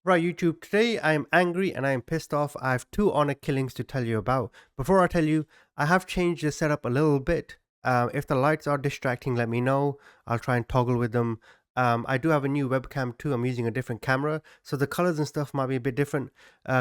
Right, YouTube, today I am angry and I am pissed off. I have two honor killings to tell you about. Before I tell you, I have changed the setup a little bit. If the lights are distracting, let me know. I'll try and toggle with them. I do have a new webcam too. I'm using a different camera, so the colors and stuff might be a bit different.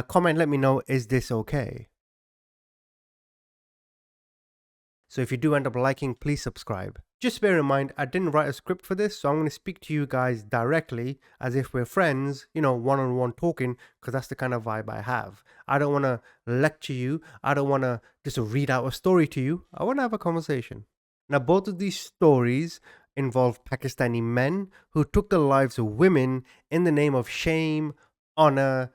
Comment, let me know, is this okay? So if you do end up liking, please subscribe. Just bear in mind, I didn't write a script for this, so I'm going to speak to you guys directly as if we're friends, one-on-one talking, because that's the kind of vibe I have. I don't want to lecture you. I don't want to just read out a story to you. I want to have a conversation. Now, both of these stories involve Pakistani men who took the lives of women in the name of shame, honor,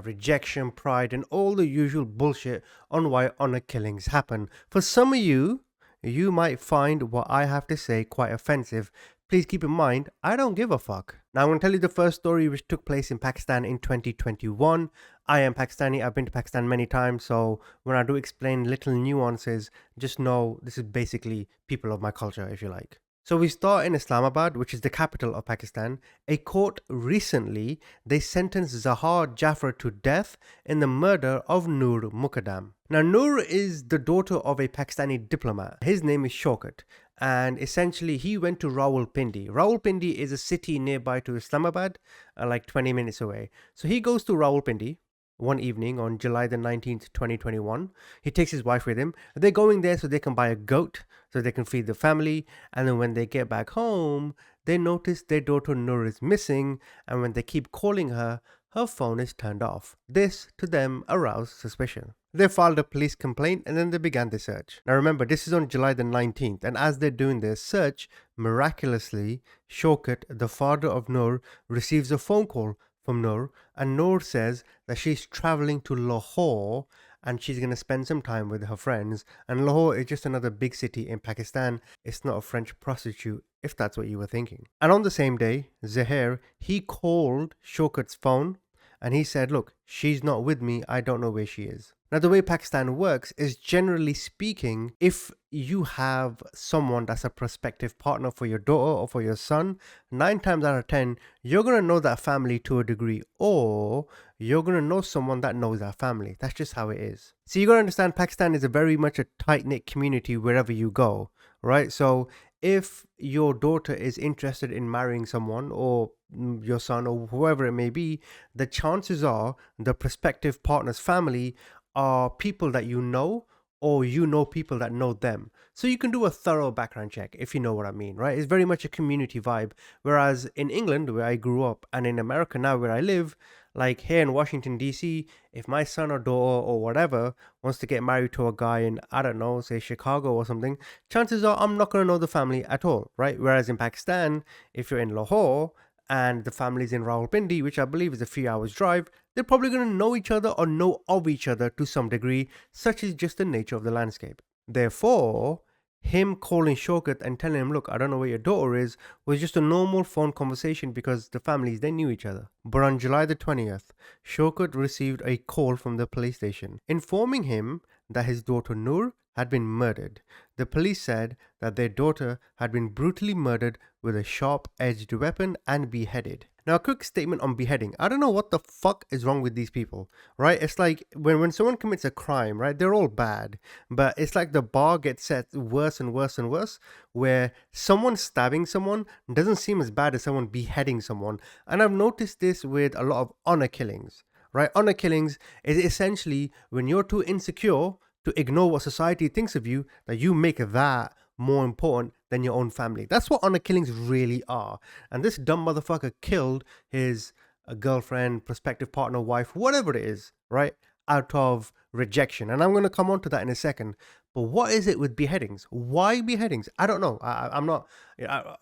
rejection, pride, and all the usual bullshit on why honor killings happen. For some of you, you might find what I have to say quite offensive. Please keep in mind, I don't give a fuck. Now, I'm going to tell you the first story which took place in Pakistan in 2021. I am Pakistani. I've been to Pakistan many times, so when I do explain little nuances, just know this is basically people of my culture, if you like. So we start in Islamabad, which is the capital of Pakistan. A court recently, they sentenced Zahar Jaffer to death in the murder of Noor Mukadam. Now, Noor is the daughter of a Pakistani diplomat. His name is Shaukat, and essentially he went to Rawalpindi. Rawalpindi is a city nearby to Islamabad, like 20 minutes away. So he goes to Rawalpindi one evening on July the 19th, 2021. He takes his wife with him. They're going there so they can buy a goat so they can feed the family. And then when they get back home, they notice their daughter Noor is missing. And when they keep calling her, her phone is turned off. This, to them, aroused suspicion. They filed a police complaint and then they began the search. Now remember, this is on July the 19th. And as they're doing their search, miraculously, Shaukat, the father of Noor, receives a phone call from Noor, and Noor says that she's traveling to Lahore and she's going to spend some time with her friends. And Lahore is just another big city in Pakistan. It's not a French prostitute, if that's what you were thinking. And on the same day, Zahir, he called Shaukat's phone and he said, look, she's not with me. I don't know where she is. Now, the way Pakistan works is, generally speaking, if you have someone that's a prospective partner for your daughter or for your son, 9 times out of 10, you're going to know that family to a degree, or you're going to know someone that knows that family. That's just how it is. So you got to understand, Pakistan is a very much a tight-knit community wherever you go, right? So if your daughter is interested in marrying someone, or your son, or whoever it may be, the chances are the prospective partner's family are people that you know, or you know people that know them. So you can do a thorough background check, if you know what I mean, right? It's very much a community vibe. Whereas in England, where I grew up, and in America now where I live, like here in Washington, D.C., if my son or daughter or whatever wants to get married to a guy in, I don't know, say Chicago or something, chances are I'm not going to know the family at all, right? Whereas in Pakistan, if you're in Lahore and the family's in Rawalpindi, which I believe is a few hours drive, they're probably going to know each other or know of each other to some degree. Such is just the nature of the landscape. Therefore, him calling Shaukat and telling him, look, I don't know where your daughter is, was just a normal phone conversation because the families, they knew each other. But on July the 20th, Shaukat received a call from the police station informing him that his daughter Noor had been murdered. The police said that their daughter had been brutally murdered with a sharp-edged weapon and beheaded. Now, a quick statement on beheading. I don't know what the fuck is wrong with these people, right? It's like when someone commits a crime, right? They're all bad, but it's like the bar gets set worse and worse and worse, where someone stabbing someone doesn't seem as bad as someone beheading someone. And I've noticed this with a lot of honor killings, right? Honor killings is essentially when you're too insecure to ignore what society thinks of you, that you make that more important than your own family. That's what honor killings really are. And this dumb motherfucker killed his girlfriend, prospective partner, wife, whatever it is, right? Out of rejection. And I'm going to come on to that in a second. But what is it with beheadings? Why beheadings? I don't know. I'm not,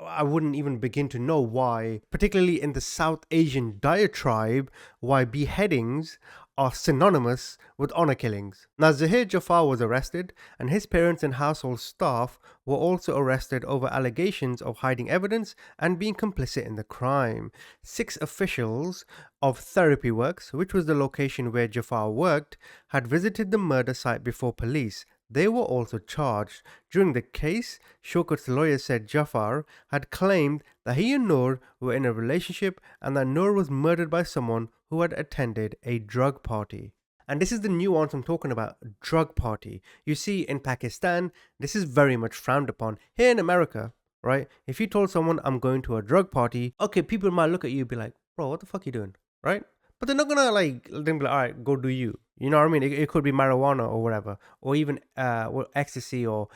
I wouldn't even begin to know why, particularly in the South Asian diatribe, why beheadings are synonymous with honor killings. Now, Zahir Jafar was arrested, and his parents and household staff were also arrested over allegations of hiding evidence and being complicit in the crime. 6 officials of Therapy Works, which was the location where Jafar worked, had visited the murder site before police. They were also charged. During the case, Shaukat's lawyer said Jafar had claimed that he and Noor were in a relationship and that Noor was murdered by someone who had attended a drug party. And this is the nuance I'm talking about, drug party. You see, in Pakistan, this is very much frowned upon. Here in America, right? If you told someone I'm going to a drug party, okay, people might look at you and be like, bro, what the fuck you doing? Right? But they're not gonna like, they'll be like, all right, go do you. You know what I mean? It could be marijuana or whatever, or even ecstasy or,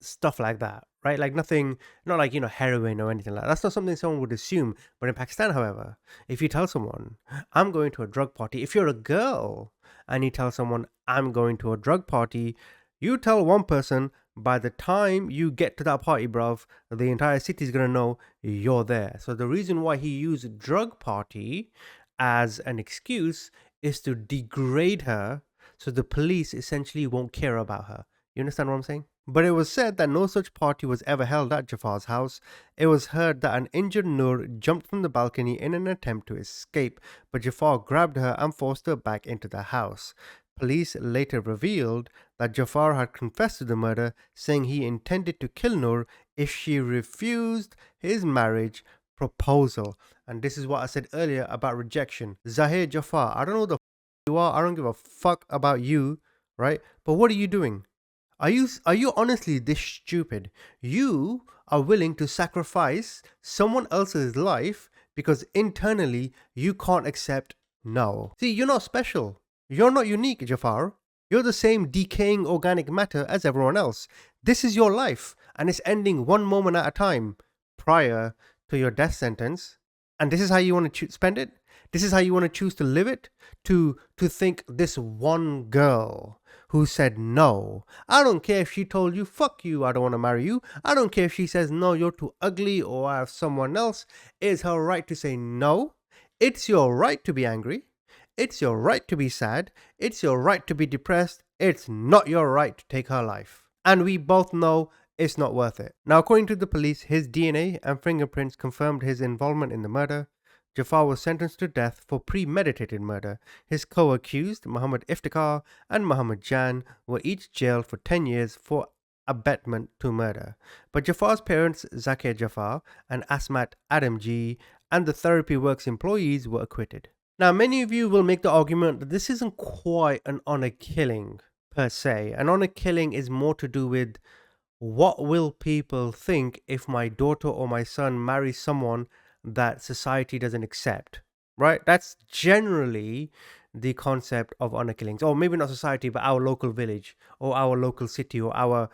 stuff like that, right? Like nothing, not like, heroin or anything like that. That's not something someone would assume. But in Pakistan, however, if you tell someone, I'm going to a drug party, if you're a girl and you tell someone, I'm going to a drug party, you tell one person, by the time you get to that party, bruv, the entire city is going to know you're there. So the reason why he used drug party as an excuse is to degrade her so the police essentially won't care about her. You understand what I'm saying? But it was said that no such party was ever held at Jafar's house. It was heard that an injured Noor jumped from the balcony in an attempt to escape, but Jafar grabbed her and forced her back into the house. Police later revealed that Jafar had confessed to the murder, saying he intended to kill Noor if she refused his marriage proposal. And this is what I said earlier about rejection. Zahir Jafar, I don't know who the you are, I don't give a fuck about you, right? But what are you doing? Are you honestly this stupid? You are willing to sacrifice someone else's life because internally you can't accept no. See, you're not special. You're not unique, Jafar. You're the same decaying organic matter as everyone else. This is your life, and it's ending one moment at a time prior to your death sentence. And this is how you want to spend it? This is how you want to choose to live it? To think this one girl who said no. I don't care if she told you, fuck you, I don't want to marry you. I don't care if she says, no, you're too ugly or I have someone else. It's her right to say no. It's your right to be angry. It's your right to be sad. It's your right to be depressed. It's not your right to take her life. And we both know it's not worth it. Now, according to the police, his DNA and fingerprints confirmed his involvement in the murder. Jafar was sentenced to death for premeditated murder. His co-accused, Muhammad Iftikhar and Muhammad Jan, were each jailed for 10 years for abetment to murder. But Jafar's parents, Zakir Jafar and Asmat Adamji, and the Therapy Works employees were acquitted. Now, many of you will make the argument that this isn't quite an honor killing per se. An honor killing is more to do with what will people think if my daughter or my son marries someone that society doesn't accept, right? That's generally the concept of honor killings, or maybe not society, but our local village or our local city or our,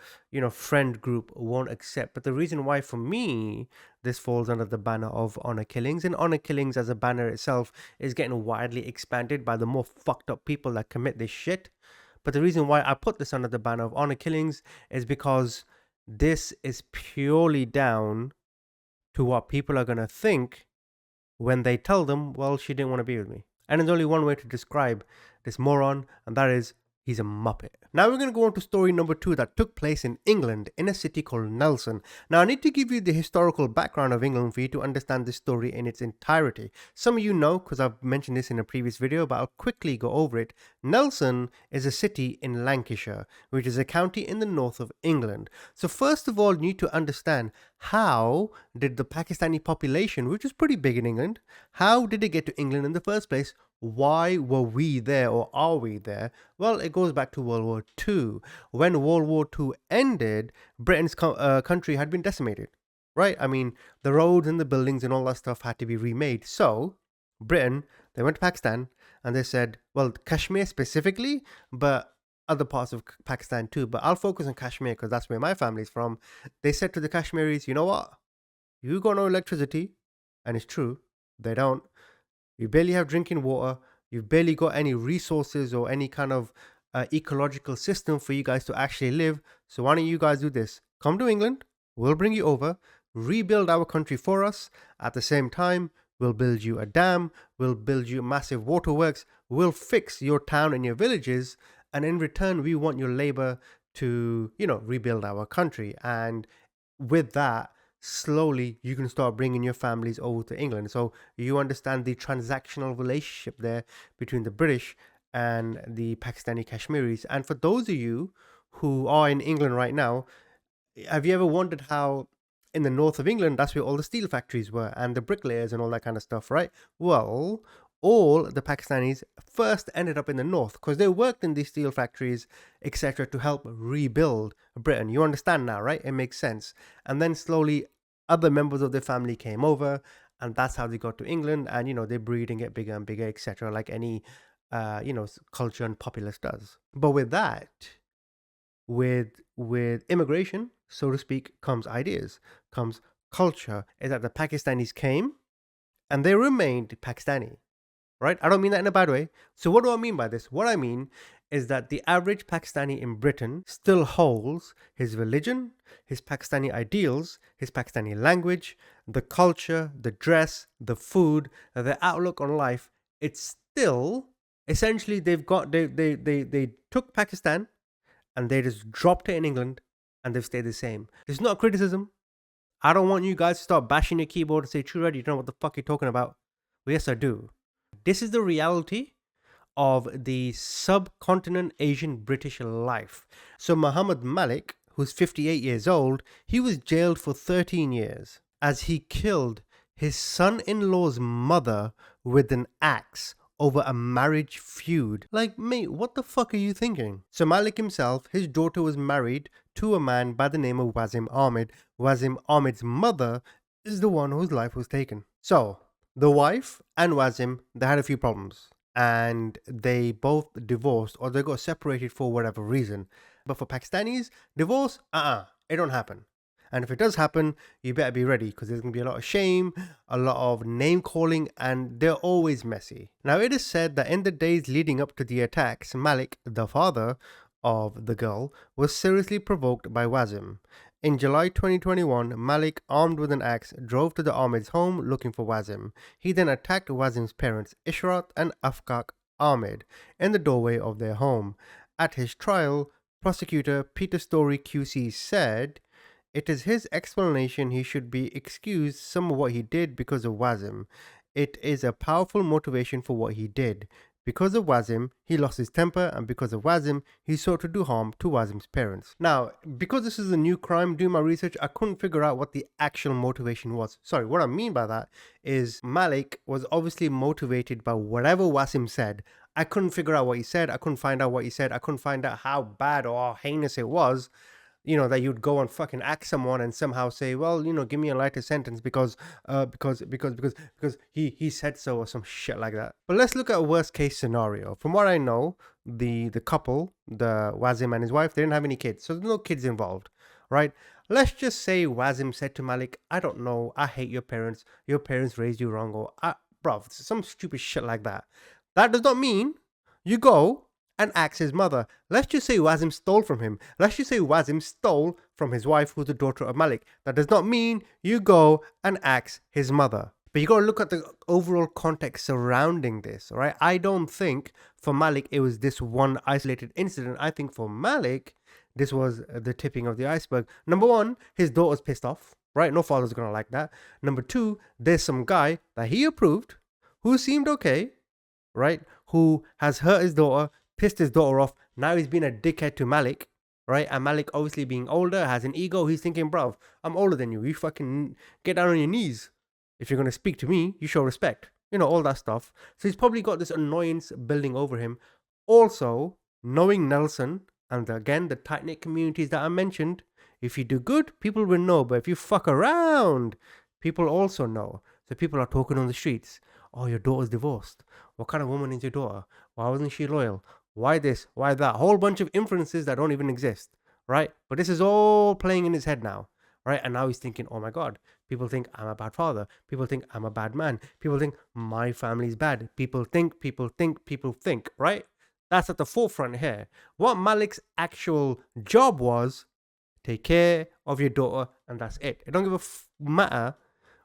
friend group won't accept. But the reason why for me this falls under the banner of honor killings, and honor killings as a banner itself is getting widely expanded by the more fucked up people that commit this shit. But the reason why I put this under the banner of honor killings is because this is purely down to what people are going to think when they tell them, well, she didn't want to be with me. And there's only one way to describe this moron, and that is he's a muppet. Now we're going to go on to story number 2 that took place in England in a city called Nelson. Now I need to give you the historical background of England for you to understand this story in its entirety. Some of you know because I've mentioned this in a previous video, but I'll quickly go over it. Nelson is a city in Lancashire, which is a county in the north of England. So first of all, you need to understand, how did the Pakistani population, which is pretty big in England, how did it get to England in the first place? Why were we there, or are we there? Well, it goes back to World War II. When World War II ended, Britain's country had been decimated, right? I mean, the roads and the buildings and all that stuff had to be remade. So, Britain, they went to Pakistan and they said, well, Kashmir specifically, but other parts of Pakistan too. But I'll focus on Kashmir because that's where my family's from. They said to the Kashmiris, you know what? You got no electricity. And it's true, they don't. You barely have drinking water. You've barely got any resources or any kind of ecological system for you guys to actually live. So why don't you guys do this? Come to England. We'll bring you over. Rebuild our country for us. At the same time, we'll build you a dam. We'll build you massive waterworks. We'll fix your town and your villages. And in return, we want your labor to, rebuild our country. And with that, slowly you can start bringing your families over to England. So you understand the transactional relationship there between the British and the Pakistani Kashmiris. And for those of you who are in England right now, have you ever wondered how in the north of England, that's where all the steel factories were and the bricklayers and all that kind of stuff, right? Well, all the Pakistanis first ended up in the north because they worked in these steel factories, etc., to help rebuild Britain. You understand now, right? It makes sense. And then slowly, other members of their family came over, and that's how they got to England. And they breed and get bigger and bigger, etc., like any culture and populace does. But with that, with immigration, so to speak, comes ideas, comes culture. Is that the Pakistanis came and they remained Pakistani, right? I don't mean that in a bad way. So what do I mean by this? What I mean is that the average Pakistani in Britain still holds his religion, his Pakistani ideals, his Pakistani language, the culture, the dress, the food, the outlook on life. It's still essentially they took Pakistan and they just dropped it in England and they've stayed the same. It's not criticism. I don't want you guys to start bashing your keyboard and say, True Red, you don't know what the fuck you're talking about. Well, yes, I do. This is the reality of the subcontinent Asian British life. So Muhammad Malik, who's 58 years old, he was jailed for 13 years as he killed his son-in-law's mother with an axe over a marriage feud. Like, mate, what the fuck are you thinking? So Malik himself, his daughter was married to a man by the name of Wasim Ahmed. Wasim Ahmed's mother is the one whose life was taken. So, the wife and Wasim, they had a few problems. And they both divorced or they got separated for whatever reason. But for Pakistanis, divorce, it don't happen. And if it does happen, you better be ready because there's going to be a lot of shame, a lot of name calling, and they're always messy. Now, it is said that in the days leading up to the attacks, Malik, the father of the girl, was seriously provoked by Wasim. In July 2021, Malik, armed with an axe, drove to the Ahmed's home looking for Wasim. He then attacked Wasim's parents, Ishrat and Afkak Ahmed, in the doorway of their home. At his trial, prosecutor Peter Story QC said, it is his explanation he should be excused some of what he did because of Wasim. It is a powerful motivation for what he did. Because of Wasim, he lost his temper, and because of Wasim, he sought to do harm to Wasim's parents. Now, because this is a new crime, doing my research, I couldn't figure out what the actual motivation was. Sorry, what I mean by that is Malik was obviously motivated by whatever Wasim said. I couldn't figure out what he said. I couldn't find out what he said. I couldn't find out how bad or how heinous it was. That you'd go and fucking ask someone and somehow say, well, give me a lighter sentence because he said so or some shit like that. But let's look at a worst case scenario. From what I know, the couple, the Wasim and his wife, they didn't have any kids, so there's no kids involved, right? Let's just say Wasim said to Malik, I don't know, I hate your parents raised you wrong, or bruv, some stupid shit like that. That does not mean you go and axe his mother. Let's just say Wasim stole from him. Let's just say Wasim stole from his wife, who's the daughter of Malik. That does not mean you go and axe his mother. But you got to look at the overall context surrounding this, all right? I don't think for Malik it was this one isolated incident. I think for Malik, this was the tipping of the iceberg. Number one, his daughter's pissed off, right? No father's going to like that. Number two, there's some guy that he approved who seemed okay, right? Who has hurt his daughter, pissed his daughter off. Now he's been a dickhead to Malik, right? And Malik, obviously being older, has an ego. He's thinking, bruv, I'm older than you. You fucking get down on your knees. If you're going to speak to me, you show respect. All that stuff. So he's probably got this annoyance building over him. Also, knowing Nelson, and again, the tight-knit communities that I mentioned, if you do good, people will know. But if you fuck around, people also know. So people are talking on the streets. Oh, your daughter's divorced. What kind of woman is your daughter? Why wasn't she loyal? Why this? Why that? Whole bunch of inferences that don't even exist, right? But this is all playing in his head now, right? And now he's thinking, oh my God, people think I'm a bad father. People think I'm a bad man. People think my family's bad. People think, right? That's at the forefront here. What Malik's actual job was, take care of your daughter, and that's it. It don't give a matter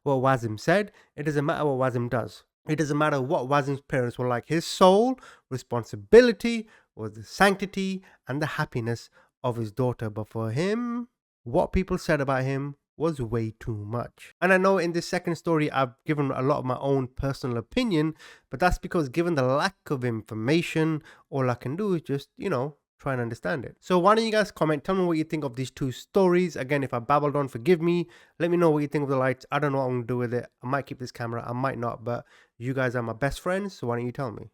what Wasim said. It doesn't matter what Wasim does. It doesn't matter what Wasim's parents were like. His sole responsibility was the sanctity and the happiness of his daughter. But for him, what people said about him was way too much. And I know in this second story, I've given a lot of my own personal opinion, but that's because given the lack of information, all I can do is just, try and understand it. So why don't you guys comment, tell me what you think of these two stories. Again, if I babbled on, forgive me. Let me know what you think of the lights. I don't know what I'm gonna do with it. I might keep this camera, I might not, but you guys are my best friends, so why don't you tell me?